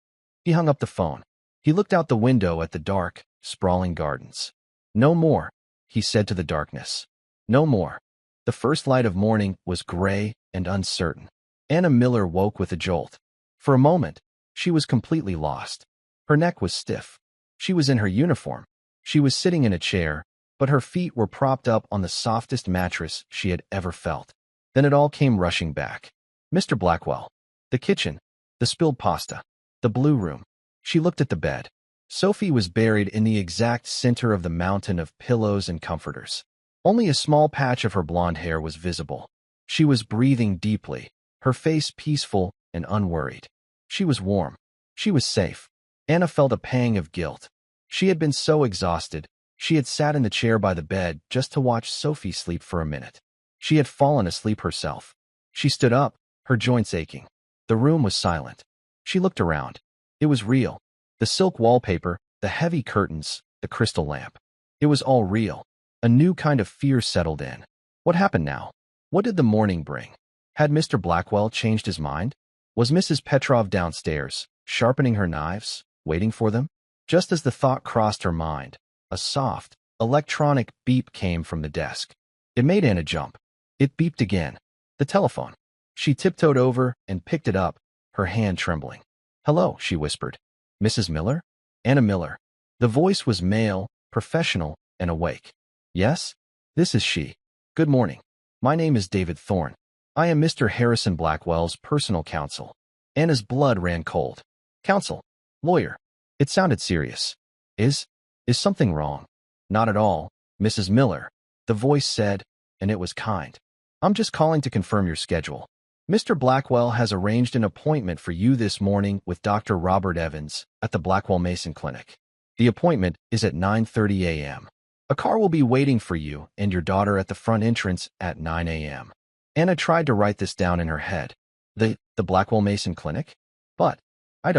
A: He hung up the phone. He looked out the window at the dark, sprawling gardens. No more, he said to the darkness. No more. The first light of morning was gray and uncertain. Anna Miller woke with a jolt. For a moment, she was completely lost. Her neck was stiff. She was in her uniform. She was sitting in a chair, but her feet were propped up on the softest mattress she had ever felt. Then it all came rushing back. Mr. Blackwell. The kitchen. The spilled pasta. The blue room. She looked at the bed. Sophie was buried in the exact center of the mountain of pillows and comforters. Only a small patch of her blonde hair was visible. She was breathing deeply, her face peaceful and unworried. She was warm. She was safe. Anna felt a pang of guilt. She had been so exhausted, she had sat in the chair by the bed just to watch Sophie sleep for a minute. She had fallen asleep herself. She stood up, her joints aching. The room was silent. She looked around. It was real. The silk wallpaper, the heavy curtains, the crystal lamp. It was all real. A new kind of fear settled in. What happened now? What did the morning bring? Had Mr. Blackwell changed his mind? Was Mrs. Petrov downstairs, sharpening her knives, waiting for them? Just as the thought crossed her mind, a soft, Electronic beep came from the desk. It made Anna jump. It beeped again. The telephone. She tiptoed over and picked it up, her hand trembling. "Hello," she whispered. "Mrs. Miller?" "Anna Miller." The voice was male, professional, and awake. "Yes? This is she. Good morning. My name is David Thorne. I am Mr. Harrison Blackwell's personal counsel." Anna's blood ran cold. "Counsel? Lawyer?" It sounded serious. Is something wrong?" "Not at all, Mrs. Miller," the voice said, and it was kind. "I'm just calling to confirm your schedule. Mr. Blackwell has arranged an appointment for you this morning with Dr. Robert Evans at the Blackwell Mason Clinic. The appointment is at 9:30 a.m. A car will be waiting for you and your daughter at the front entrance at 9 a.m. Anna tried to write this down in her head. The Blackwell Mason Clinic? But I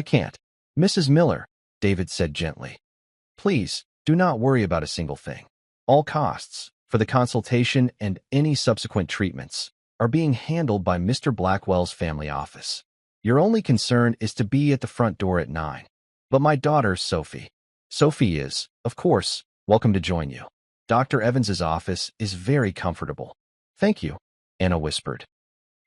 A: can't. "Mrs. Miller," David said gently. "Please, do not worry about a single thing. All costs for the consultation and any subsequent treatments are being handled by Mr. Blackwell's family office. Your only concern is to be at the front door at 9. But my daughter, Sophie is, of course, welcome to join you. Dr. Evans's office is very comfortable." "Thank you," Anna whispered.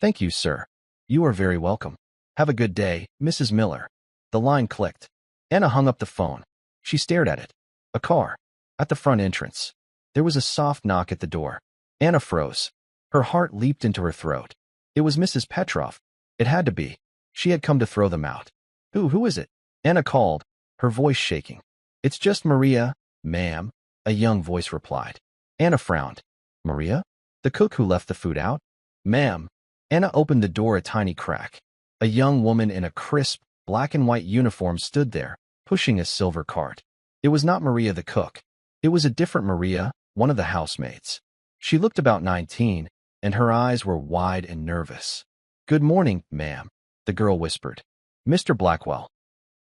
A: "Thank you, sir. You are very welcome. Have a good day, Mrs. Miller." The line clicked. Anna hung up the phone. She stared at it. A car. At the front entrance. There was a soft knock at the door. Anna froze. Her heart leaped into her throat. It was Mrs. Petrov. It had to be. She had come to throw them out. Who is it?" Anna called, her voice shaking. "It's just Maria, ma'am," a young voice replied. Anna frowned. "Maria? The cook who left the food out?" "Ma'am." Anna opened the door a tiny crack. A young woman in a crisp, black and white uniform stood there, pushing a silver cart. It was not Maria the cook. It was a different Maria, one of the housemaids. She looked about 19, and her eyes were wide and nervous. "Good morning, ma'am," the girl whispered. "Mr. Blackwell.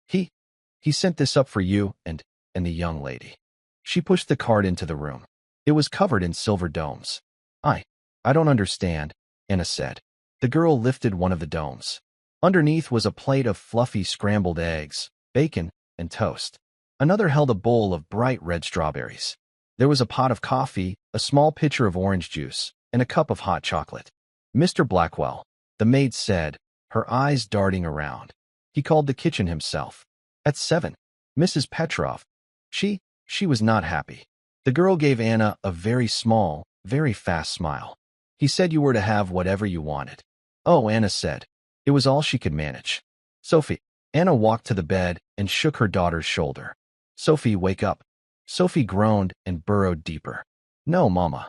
A: He sent this up for you and the young lady." She pushed the cart into the room. It was covered in silver domes. I don't understand," Anna said. The girl lifted one of the domes. Underneath was a plate of fluffy scrambled eggs, bacon, and toast. Another held a bowl of bright red strawberries. There was a pot of coffee, a small pitcher of orange juice, and a cup of hot chocolate. "Mr. Blackwell," the maid said, her eyes darting around. "He called the kitchen himself. At 7. Mrs. Petrov. She was not happy." The girl gave Anna a very small, very fast smile. "He said you were to have whatever you wanted." "Oh," Anna said. It was all she could manage. "Sophie." Anna walked to the bed and shook her daughter's shoulder. "Sophie, wake up." Sophie groaned and burrowed deeper. "No, Mama.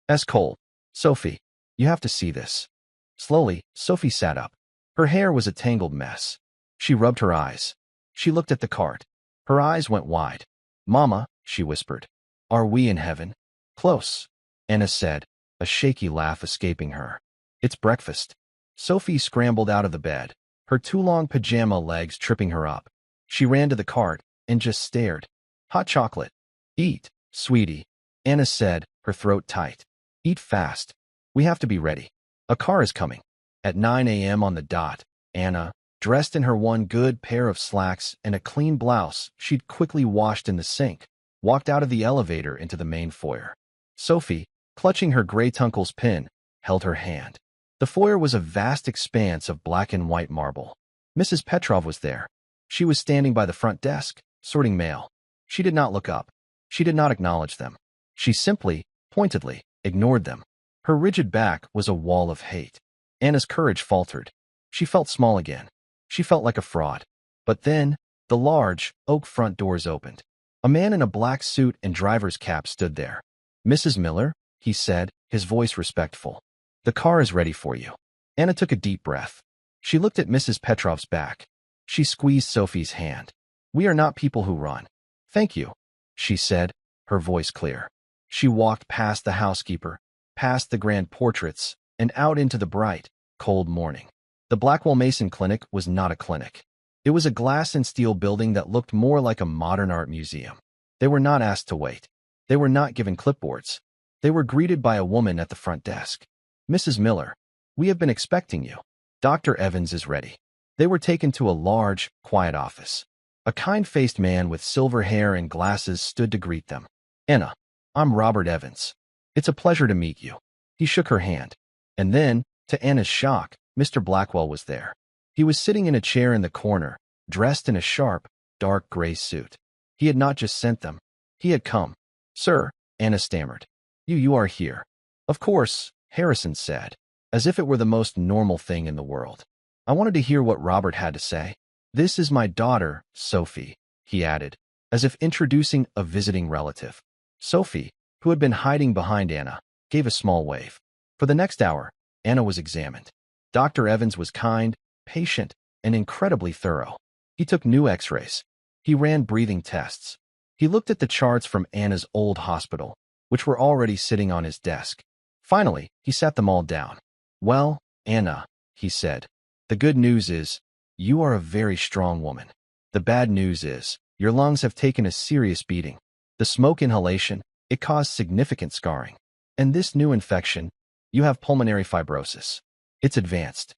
A: It's cold. Sophie, you have to see this." Slowly, Sophie sat up. Her hair was a tangled mess. She rubbed her eyes. She looked at the cart. Her eyes went wide. "Mama," she whispered. "Are we in heaven?" "Close," Anna said, a shaky laugh escaping her. "It's breakfast." Sophie scrambled out of the bed, her too long pajama legs tripping her up. She ran to the cart and just stared. "Hot chocolate." "Eat, sweetie," Anna said, her throat tight. "Eat fast. We have to be ready. A car is coming." At 9 a.m. on the dot, Anna, dressed in her one good pair of slacks and a clean blouse she'd quickly washed in the sink, walked out of the elevator into the main foyer. Sophie, clutching her Grey-Tunkle's pin, held her hand. The foyer was a vast expanse of black and white marble. Mrs. Petrov was there. She was standing by the front desk, sorting mail. She did not look up. She did not acknowledge them. She simply, pointedly, ignored them. Her rigid back was a wall of hate. Anna's courage faltered. She felt small again. She felt like a fraud. But then, the large, oak front doors opened. A man in a black suit and driver's cap stood there. "Mrs. Miller," he said, his voice respectful. "The car is ready for you." Anna took a deep breath. She looked at Mrs. Petrov's back. She squeezed Sophie's hand. "We are not people who run." "Thank you," she said, her voice clear. She walked past the housekeeper, past the grand portraits, and out into the bright, cold morning. The Blackwell Mason Clinic was not a clinic. It was a glass and steel building that looked more like a modern art museum. They were not asked to wait. They were not given clipboards. They were greeted by a woman at the front desk. "Mrs. Miller, we have been expecting you. Dr. Evans is ready." They were taken to a large, quiet office. A kind-faced man with silver hair and glasses stood to greet them. Anna, I'm Robert Evans. It's a pleasure to meet you. He shook her hand. And then, to Anna's shock, Mr. Blackwell was there. He was sitting in a chair in the corner, dressed in a sharp, dark gray suit. He had not just sent them. He had come. Sir, Anna stammered. You are here. Of course, Harrison said, as if it were the most normal thing in the world. I wanted to hear what Robert had to say. This is my daughter, Sophie, he added, as if introducing a visiting relative. Sophie, who had been hiding behind Anna, gave a small wave. For the next hour, Anna was examined. Dr. Evans was kind, patient, and incredibly thorough. He took new x-rays. He ran breathing tests. He looked at the charts from Anna's old hospital, which were already sitting on his desk. Finally, he sat them all down. Well, Anna, he said, the good news is, you are a very strong woman. The bad news is, your lungs have taken a serious beating. The smoke inhalation, it caused significant scarring. And this new infection, you have pulmonary fibrosis. It's advanced.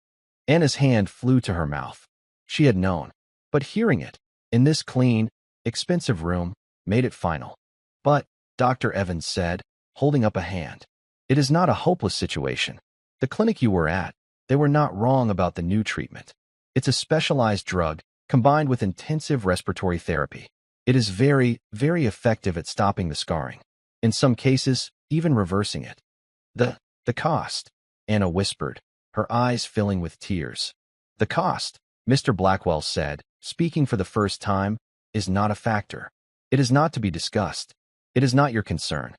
A: Anna's hand flew to her mouth. She had known. But hearing it, in this clean, expensive room, made it final. But, Dr. Evans said, holding up a hand, it is not a hopeless situation. The clinic you were at, they were not wrong about the new treatment. It's a specialized drug, combined with intensive respiratory therapy. It is very, very effective at stopping the scarring. In some cases, even reversing it. The cost, Anna whispered, her eyes filling with tears. The cost, Mr. Blackwell said, speaking for the first time, is not a factor. It is not to be discussed. It is not your concern.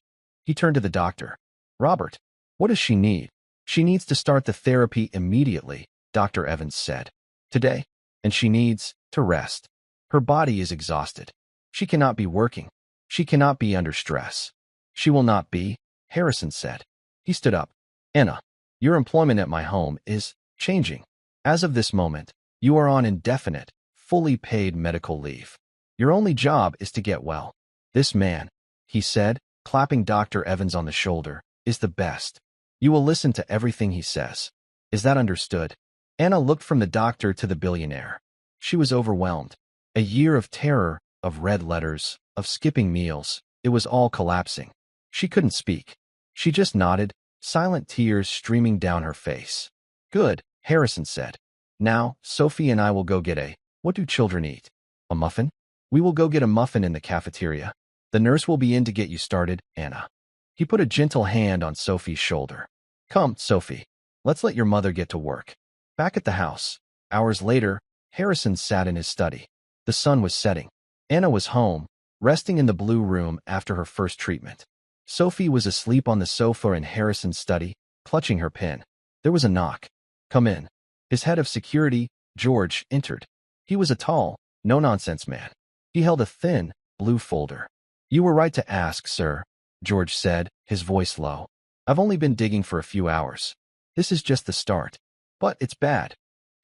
A: He turned to the doctor. Robert, what does she need? She needs to start the therapy immediately, Dr. Evans said. Today, and she needs to rest. Her body is exhausted. She cannot be working. She cannot be under stress. She will not be, Harrison said. He stood up. Anna, your employment at my home is changing. As of this moment, you are on indefinite, fully paid medical leave. Your only job is to get well. This man, he said, clapping Dr. Evans on the shoulder, is the best. You will listen to everything he says. Is that understood? Anna looked from the doctor to the billionaire. She was overwhelmed. A year of terror, of red letters, of skipping meals, it was all collapsing. She couldn't speak. She just nodded, silent tears streaming down her face. Good, Harrison said. Now, Sophie and I will go get what do children eat? A muffin? We will go get a muffin in the cafeteria. The nurse will be in to get you started, Anna. He put a gentle hand on Sophie's shoulder. Come, Sophie. Let's let your mother get to work. Back at the house, hours later, Harrison sat in his study. The sun was setting. Anna was home, resting in the blue room after her first treatment. Sophie was asleep on the sofa in Harrison's study, clutching her pen. There was a knock. Come in. His head of security, George, entered. He was a tall, no-nonsense man. He held a thin, blue folder. You were right to ask, sir, George said, his voice low. I've only been digging for a few hours. This is just the start. But it's bad.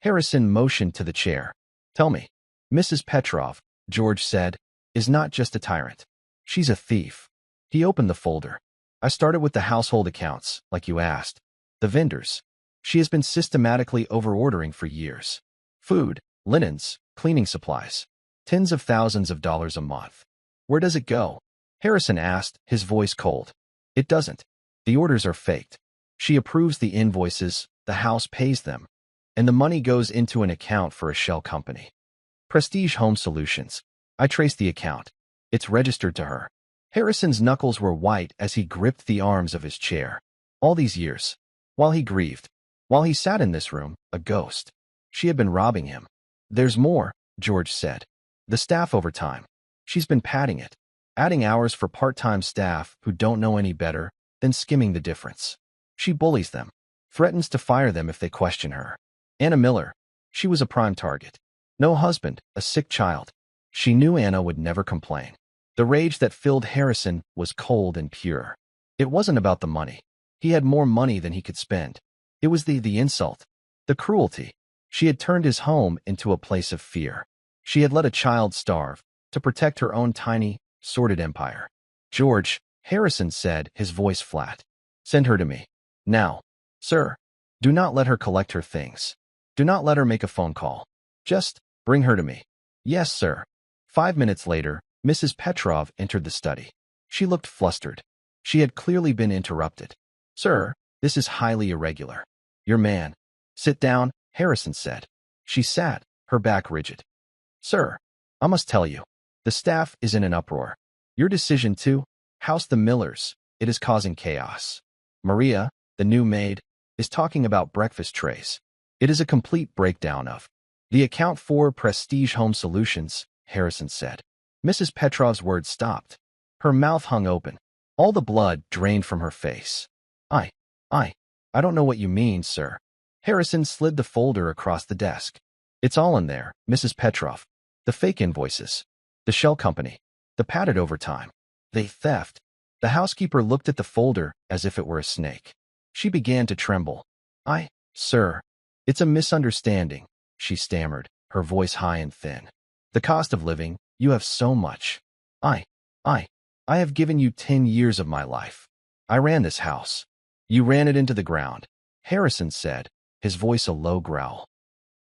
A: Harrison motioned to the chair. Tell me. Mrs. Petrov, George said, is not just a tyrant. She's a thief. He opened the folder. I started with the household accounts, like you asked. The vendors. She has been systematically overordering for years. Food, linens, cleaning supplies. Tens of thousands of dollars a month. Where does it go? Harrison asked, his voice cold. It doesn't. The orders are faked. She approves the invoices, the house pays them, and the money goes into an account for a shell company. Prestige Home Solutions. I traced the account. It's registered to her. Harrison's knuckles were white as he gripped the arms of his chair. All these years. While he grieved. While he sat in this room, a ghost. She had been robbing him. There's more, George said. The staff overtime. She's been padding it. Adding hours for part-time staff who don't know any better than skimming the difference. She bullies them. Threatens to fire them if they question her. Anna Miller. She was a prime target. No husband, a sick child. She knew Anna would never complain. The rage that filled Harrison was cold and pure. It wasn't about the money. He had more money than he could spend. It was the insult. The cruelty. She had turned his home into a place of fear. She had let a child starve to protect her own tiny, sordid empire. George, Harrison said, his voice flat. Send her to me. Now. Sir. Do not let her collect her things. Do not let her make a phone call. Just bring her to me. Yes, sir. 5 minutes later, Mrs. Petrov entered the study. She looked flustered. She had clearly been interrupted. Sir, this is highly irregular. Your man. Sit down, Harrison said. She sat, her back rigid. Sir, I must tell you, the staff is in an uproar. Your decision to house the Millers, it is causing chaos. Maria, the new maid, is talking about breakfast trays. It is a complete breakdown of the account for Prestige Home Solutions, Harrison said. Mrs. Petrov's words stopped. Her mouth hung open. All the blood drained from her face. I don't know what you mean, sir. Harrison slid the folder across the desk. It's all in there, Mrs. Petrov. The fake invoices. The shell company. The padded overtime. The theft. The housekeeper looked at the folder as if it were a snake. She began to tremble. Sir, it's a misunderstanding, she stammered, her voice high and thin. The cost of living, you have so much. I have given you 10 years of my life. I ran this house. You ran it into the ground, Harrison said, his voice a low growl.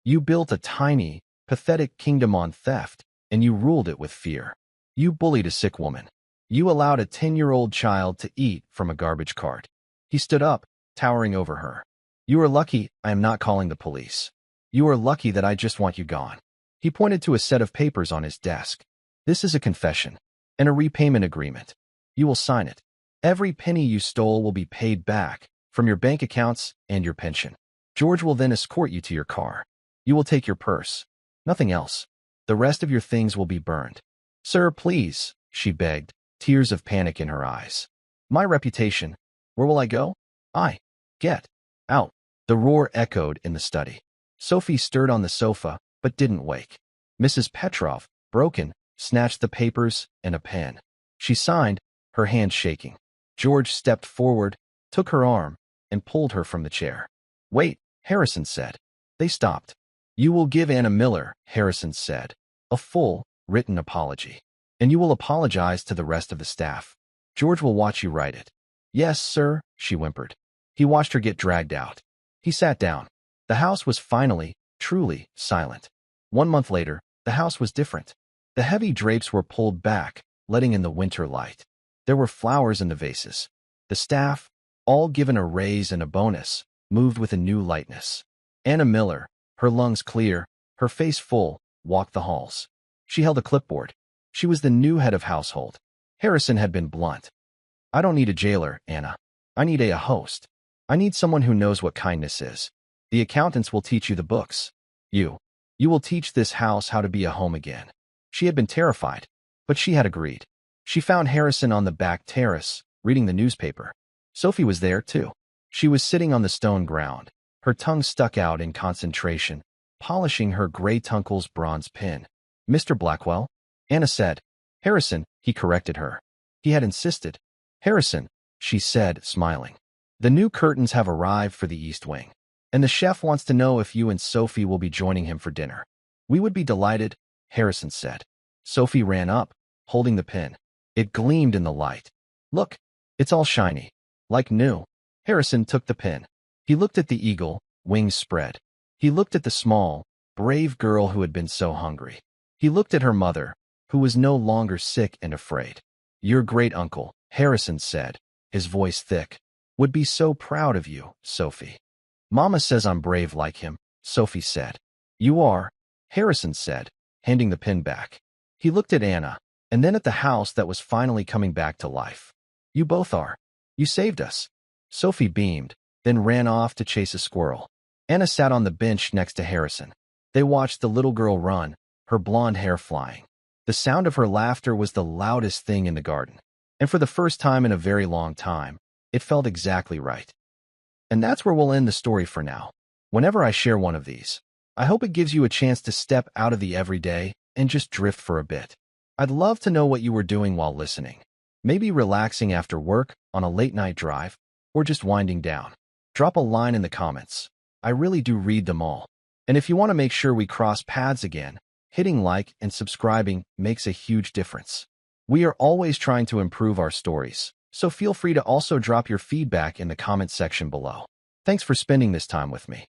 A: You built a tiny, pathetic kingdom on theft, and you ruled it with fear. You bullied a sick woman. You allowed a 10-year-old child to eat from a garbage cart. He stood up, towering over her. You are lucky I am not calling the police. You are lucky that I just want you gone. He pointed to a set of papers on his desk. This is a confession and a repayment agreement. You will sign it. Every penny you stole will be paid back from your bank accounts and your pension. George will then escort you to your car. You will take your purse. Nothing else. The rest of your things will be burned. Sir, please, she begged, tears of panic in her eyes. My reputation. Where will I go? Get out. The roar echoed in the study. Sophie stirred on the sofa, but didn't wake. Mrs. Petrov, broken, snatched the papers and a pen. She signed, her hand shaking. George stepped forward, took her arm, and pulled her from the chair. Wait, Harrison said. They stopped. You will give Anna Miller, Harrison said, a full, written apology. And you will apologize to the rest of the staff. George will watch you write it. Yes, sir, she whimpered. He watched her get dragged out. He sat down. The house was finally, truly, silent. 1 month later, the house was different. The heavy drapes were pulled back, letting in the winter light. There were flowers in the vases. The staff, all given a raise and a bonus, moved with a new lightness. Anna Miller, her lungs clear, her face full, walked the halls. She held a clipboard. She was the new head of household. Harrison had been blunt. I don't need a jailer, Anna. I need a host. I need someone who knows what kindness is. The accountants will teach you the books. You will teach this house how to be a home again. She had been terrified, but she had agreed. She found Harrison on the back terrace, reading the newspaper. Sophie was there, too. She was sitting on the stone ground, her tongue stuck out in concentration, polishing her great-uncle's bronze pin. Mr. Blackwell? Anna said. Harrison, he corrected her. He had insisted. Harrison, she said, smiling. The new curtains have arrived for the East Wing, and the chef wants to know if you and Sophie will be joining him for dinner. We would be delighted, Harrison said. Sophie ran up, holding the pin. It gleamed in the light. Look, it's all shiny, like new. Harrison took the pin. He looked at the eagle, wings spread. He looked at the small, brave girl who had been so hungry. He looked at her mother, who was no longer sick and afraid. Your great-uncle, Harrison said, his voice thick, would be so proud of you, Sophie. Mama says I'm brave like him, Sophie said. You are, Harrison said, handing the pin back. He looked at Anna, and then at the house that was finally coming back to life. You both are. You saved us. Sophie beamed, then ran off to chase a squirrel. Anna sat on the bench next to Harrison. They watched the little girl run, her blonde hair flying. The sound of her laughter was the loudest thing in the garden. And for the first time in a very long time, it felt exactly right. And that's where we'll end the story for now. Whenever I share one of these, I hope it gives you a chance to step out of the everyday and just drift for a bit. I'd love to know what you were doing while listening. Maybe relaxing after work, on a late-night drive, or just winding down. Drop a line in the comments. I really do read them all. And if you want to make sure we cross paths again, hitting like and subscribing makes a huge difference. We are always trying to improve our stories, so feel free to also drop your feedback in the comment section below. Thanks for spending this time with me.